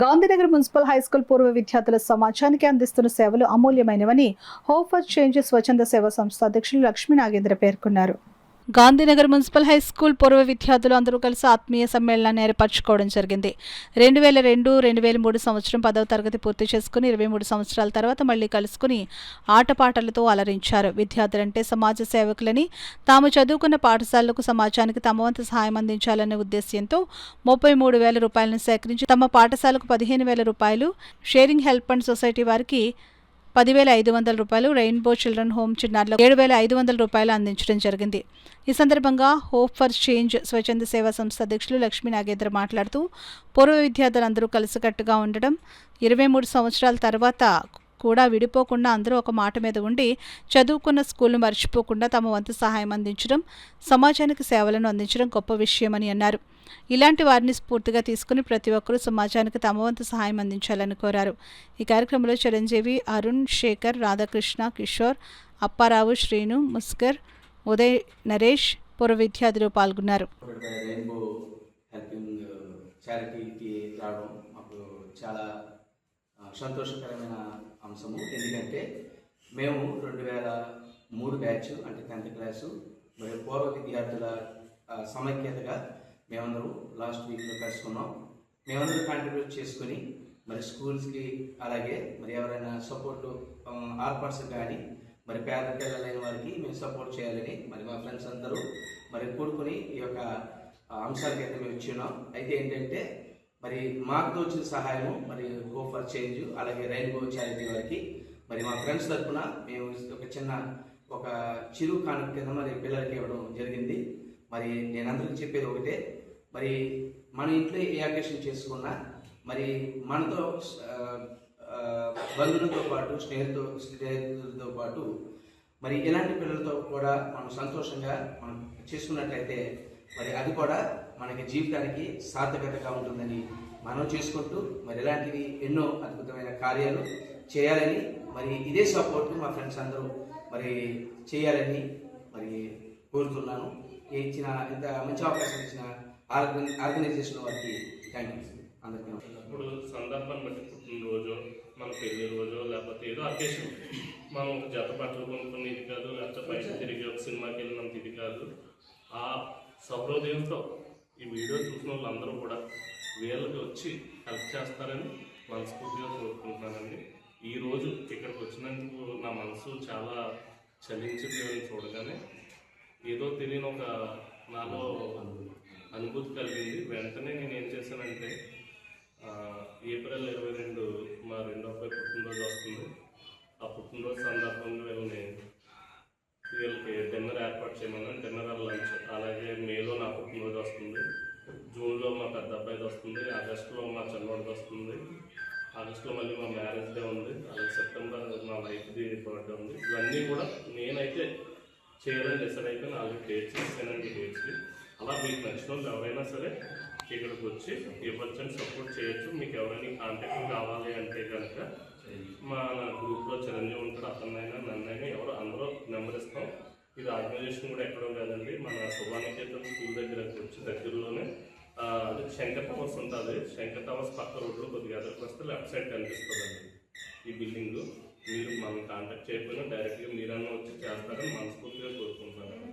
Gandhinagar municipal high school పూర్వ విద్యార్థుల సమాజానికి అందిస్తున్న సేవలు అమూల్యమైనవని హోప్ ఫర్ చేంజ్ స్వచ్ఛంద సేవా సంస్థ అధ్యక్షులు లక్ష్మీ నాగేంద్ర పేర్కొన్నారు. గాంధీనగర్ మున్సిపల్ హైస్కూల్ పూర్వ విద్యార్థులు అందరూ కలిసి ఆత్మీయ సమ్మేళనాన్ని ఏర్పరచుకోవడం జరిగింది. 2002-2003 సంవత్సరం 10వ తరగతి పూర్తి చేసుకుని 23 సంవత్సరాల తర్వాత మళ్లీ కలుసుకుని ఆటపాటలతో అలరించారు. విద్యార్థులంటే సమాజ సేవకులని, తాము చదువుకున్న పాఠశాలలకు సమాజానికి తమ వంతు సహాయం అందించాలనే ఉద్దేశ్యంతో 33,000 రూపాయలను సేకరించి తమ పాఠశాలకు 15,000 రూపాయలు, షేరింగ్ హెల్ప్ అండ్ సొసైటీ వారికి 10,500 రూపాయలు, రెయిన్బో చిల్డ్రన్ హోమ్ చిన్నారులకు 7,500 రూపాయలు అందించడం జరిగింది. ఈ సందర్భంగా హోప్ ఫర్ చేంజ్ స్వచ్ఛంద సేవా సంస్థ అధ్యక్షులు లక్ష్మీ నాగేంద్ర మాట్లాడుతూ, పూర్వ విద్యార్థులందరూ కలిసికట్టుగా ఉండడం, 23 సంవత్సరాల తర్వాత కూడా విడిపోకుండా అందరూ ఒక మాట మీద ఉండి చదువుకున్న స్కూల్ను మర్చిపోకుండా తమ వంతు సహాయం అందించడం, సమాజానికి సేవలను అందించడం గొప్ప విషయమని అన్నారు. ఇలాంటి వారిని స్ఫూర్తిగా తీసుకుని ప్రతి ఒక్కరూ సమాజానికి తమ వంతు సహాయం అందించాలని కోరారు. ఈ కార్యక్రమంలో చిరంజీవి, అరుణ్, శేఖర్, రాధాకృష్ణ, కిషోర్, అప్పారావు, శ్రీను, ముస్కర్, ఉదయ్, నరేష్ పూర్వ విద్యార్థులు పాల్గొన్నారు. సంతోషకరమైన అంశము. ఎందుకంటే మేము 2003 బ్యాచ్ అంటే 10th క్లాసు మరియు పూర్వ విద్యార్థుల సమైక్యతగా మేమందరూ లాస్ట్ వీక్లో కలుసుకున్నాం. మేమందరూ కాంట్రిబ్యూట్ చేసుకుని మరి స్కూల్స్కి, అలాగే మరి ఎవరైనా సపోర్టు ఆర్పర్స్ కానీ మరి పేద పిల్లలైన వారికి మేము సపోర్ట్ చేయాలని మరి మా ఫ్రెండ్స్ అందరూ మరి కూడుకుని ఈ యొక్క అంశాలకి అయితే మేము ఇచ్చున్నాం. అయితే ఏంటంటే మరి మాకు తోచిన సహాయము మరి హోప్ ఫర్ చేంజ్ అలాగే రెయిన్బో చారిటీ వారికి మరి మా ఫ్రెండ్స్ తరఫున మేము ఒక చిరు కానుక కింద మరి పిల్లలకి ఇవ్వడం జరిగింది. మరి నేను అందరికీ చెప్పేది ఒకటే, మరి మన ఇంట్లో ఏ అకేషన్ చేసుకున్నా మరి మనతో బంధువులతో పాటు స్నేహితులతో పాటు మరి ఇలాంటి పిల్లలతో కూడా మనం సంతోషంగా మనం చేసుకున్నట్లయితే మరి అది కూడా మనకి జీవితానికి సార్థకతగా ఉంటుందని మనం చేసుకుంటూ మరి ఇలాంటివి ఎన్నో అద్భుతమైన కార్యాలు చేయాలని మరి ఇదే సపోర్ట్ మా ఫ్రెండ్స్ అందరూ మరి చేయాలని మరి కోరుతున్నాను. ఇచ్చిన ఇంత మంచి అవకాశం ఇచ్చిన ఆర్గనైజేషన్ వారికి థ్యాంక్ యూ. అందరికీ ఇప్పుడు సందర్భాన్ని బట్టి పుట్టినరోజు, మన పెళ్లి రోజు, లేకపోతే ఏదో అకేషన్ మనం ఒక జత బట్టలు కొనుక్కుని ఇది కాదు, లేకపోతే బయట తిరిగి ఒక సినిమాకి వెళ్ళినంత ఇది కాదు. ఆ సహృదయంతో ఈ వీడియో చూసిన వాళ్ళందరూ కూడా వీళ్ళకి వచ్చి హెల్ప్ చేస్తారని మనస్ఫూర్తిగా కోరుకుంటున్నానండి. ఈరోజు ఇక్కడికి వచ్చినందుకు నా మనసు చాలా చలించింది చూడగానే. ఏదో తెలియని ఒక నాలో అనుభూతి కలిగింది. వెంటనే నేను ఏం చేశానంటే ఏప్రిల్ 22 మా రెండో అబ్బాయి పుట్టినరోజు వస్తుంది. ఆ పుట్టినరోజు సందర్భంగా వీళ్ళకి డిన్నర్ ఏర్పాటు చేయమన్నాను. Dinner or lunch. అలాగే మేలో నా పుట్టినరోజు వస్తుంది, జూన్లో మా పెద్ద అబ్బాయిది వస్తుంది, ఆగస్టులో మా చిన్నోడిది వస్తుంది, ఆగస్టులో మళ్ళీ మా మ్యారేజ్ డే ఉంది, అలాగే సెప్టెంబర్ మా వైఫ్ది బర్త్డే ఉంది. ఇవన్నీ కూడా నేనైతే చేయాలని డిసైడ్ అయిపోయి ఆల్రెడీ డేట్స్ ఇస్తానండి. డేట్స్కి అలా మీకు నచ్చిన వాళ్ళు ఎవరైనా సరే ఇక్కడికి వచ్చి ఇవ్వచ్చని సపోర్ట్ చేయొచ్చు. మీకు ఎవరైనా కాంటాక్ట్ కావాలి అంటే కనుక మా గ్రూప్లో చిరంజీవి ఉంటాడు, అతన్నైనా నన్నైనా ఎవరు అందరూ నెంబర్ ఇస్తాం. ఇది ఆర్గనైజేషన్ కూడా ఎక్కడో కాదండి, మన శుభానికేతన్ స్కూల్ దగ్గరకు వచ్చి దగ్గరలోనే అది శంకర్ టవర్స్ ఉంటుంది. శంకర్ టవర్స్ పక్క రోడ్లో కొద్దిగా ఎదురుకు వస్తే లెఫ్ట్ సైడ్ కనిపిస్తుందండి ఈ బిల్డింగ్. మీరు మనం కాంటాక్ట్ చేయకపోయినా డైరెక్ట్గా మీరన్నా వచ్చి చేస్తారని మనస్ఫూర్తిగా కోరుకుంటున్నాను.